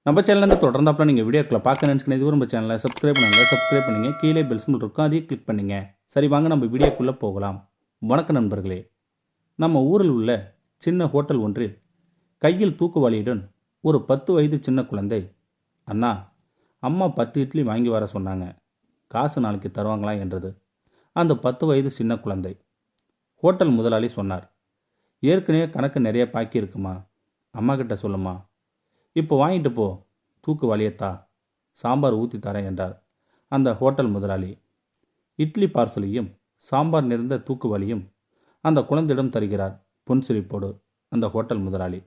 நம்ம சேனலேருந்து தொடர்ந்தாப்புல நீங்கள் வீடியோக்களை பார்க்க நினச்சிக்கணும். இதுவரை நம்ம சேனலை சப்ஸ்கிரைப் பண்ணுங்கள். கீழே பெல் சிம்பிள் இருக்கும், அதையும் கிளிக் பண்ணுங்க. சரி, வாங்க நம்ம வீடியோக்குள்ளே போகலாம். வணக்கம் நண்பர்களே. நம்ம ஊரில் உள்ள சின்ன ஹோட்டல் ஒன்றில் கையில் தூக்குவாளியுடன் ஒரு 10 வயது சின்ன குழந்தை, அண்ணா, அம்மா 10 இட்லி வாங்கி வர சொன்னாங்க, காசு நாளைக்கு தருவாங்களா என்றது. அந்த 10 வயது சின்ன குழந்தை. ஹோட்டல் முதலாளி சொன்னார், ஏற்கனவே கணக்கு நிறைய பாக்கி இருக்குமா, அம்மா கிட்ட சொல்லுமா, இப்போ வாங்கிட்டு போ, தூக்கு வலியத்தா, சாம்பார் ஊற்றி தரேன் என்றார் அந்த ஹோட்டல் முதலாளி. இட்லி பார்சலையும் சாம்பார் நிறைந்த தூக்கு வலியும் அந்த குழந்தையிடம் தருகிறார் புன்சிரிப்போடு அந்த ஹோட்டல் முதலாளி.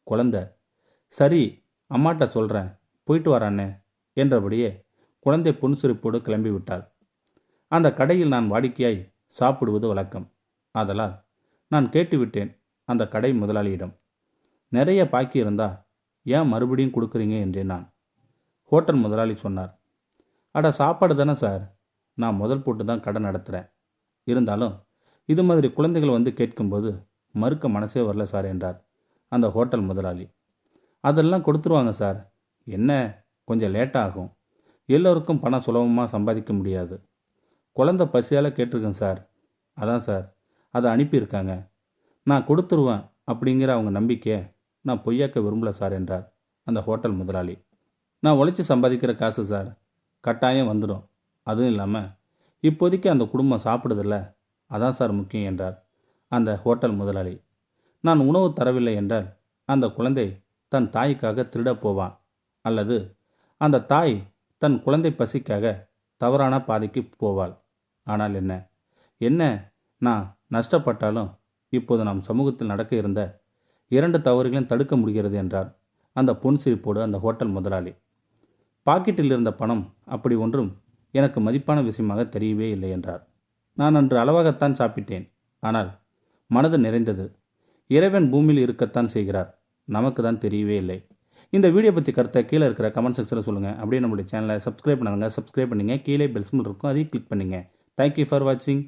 குழந்தை, சரி, அம்மாட்ட சொல்கிறேன், போயிட்டு வரானே என்றபடியே குழந்தை புன்சிரிப்போடு கிளம்பி விட்டார். அந்த கடையில் நான் வாடிக்கையாய் சாப்பிடுவது வழக்கம். ஆதலால் நான் கேட்டுவிட்டேன் அந்த கடை முதலாளியிடம், நிறைய பாக்கி இருந்தா ஏன் மறுபடியும் கொடுக்குறீங்க என்றேன் நான். ஹோட்டல் முதலாளி சொன்னார், அட சாப்பாடு தானே சார், நான் முதல் போட்டு தான் கடை நடத்துகிறேன். இருந்தாலும் இது மாதிரி குழந்தைகள் வந்து கேட்கும்போது மறுக்க மனசே வரல சார் என்றார் அந்த ஹோட்டல் முதலாளி. அதெல்லாம் கொடுத்துருவாங்க சார், என்ன கொஞ்சம் லேட்டாக ஆகும், எல்லோருக்கும் பணம் சுலபமாக சம்பாதிக்க முடியாது. குழந்தை பசியால் கேட்டிருக்கேன் சார், அதான் சார் அதை அனுப்பியிருக்காங்க. நான் கொடுத்துருவேன் அப்படிங்கிற அவங்க நம்பிக்கையை நான் பொய்யாக்க விரும்பல சார் என்றார் அந்த ஹோட்டல் முதலாளி. நான் உழைச்சி சம்பாதிக்கிற காசு சார், கட்டாயம் வந்துடும். அதுவும் இல்லாமல் இப்போதைக்கு அந்த குடும்பம் சாப்பிடுதில்ல, அதான் சார் முக்கியம் என்றார் அந்த ஹோட்டல் முதலாளி. நான் உணவு தரவில்லை என்றால் அந்த குழந்தை தன் தாய்க்காக திருடப் போவான், அல்லது அந்த தாய் தன் குழந்தை பசிக்காக தவறான பாதைக்கு போவாள். ஆனால் என்ன நான் நஷ்டப்பட்டாலும் இப்போது நம் சமூகத்தில் நடக்க இருந்த 2 தவறுகளையும் தடுக்க முடிகிறது என்றார் அந்த புன்சிரிப்போடு அந்த ஹோட்டல் முதலாளி. பாக்கெட்டில் இருந்த பணம் அப்படி ஒன்றும் எனக்கு மதிப்பான விஷயமாக தெரியவே இல்லை என்றார். நான் அன்று அளவாகத்தான் சாப்பிட்டேன், ஆனால் மனது நிறைந்தது. இறைவன் பூமியில் இருக்கத்தான் செய்கிறார், நமக்கு தான் தெரியவே இல்லை. இந்த வீடியோ பற்றி கருத்தை கீழே இருக்கிற கமெண்ட் செக்ஷனில் சொல்லுங்கள். அப்படியே நம்மளுடைய சேனலை சப்ஸ்கிரைப் பண்ணுங்கள். கீழே பெல் சிம்பிள் இருக்கும், அதையும் கிளிக் பண்ணுங்கள். தேங்க்யூ ஃபார் வாட்சிங்.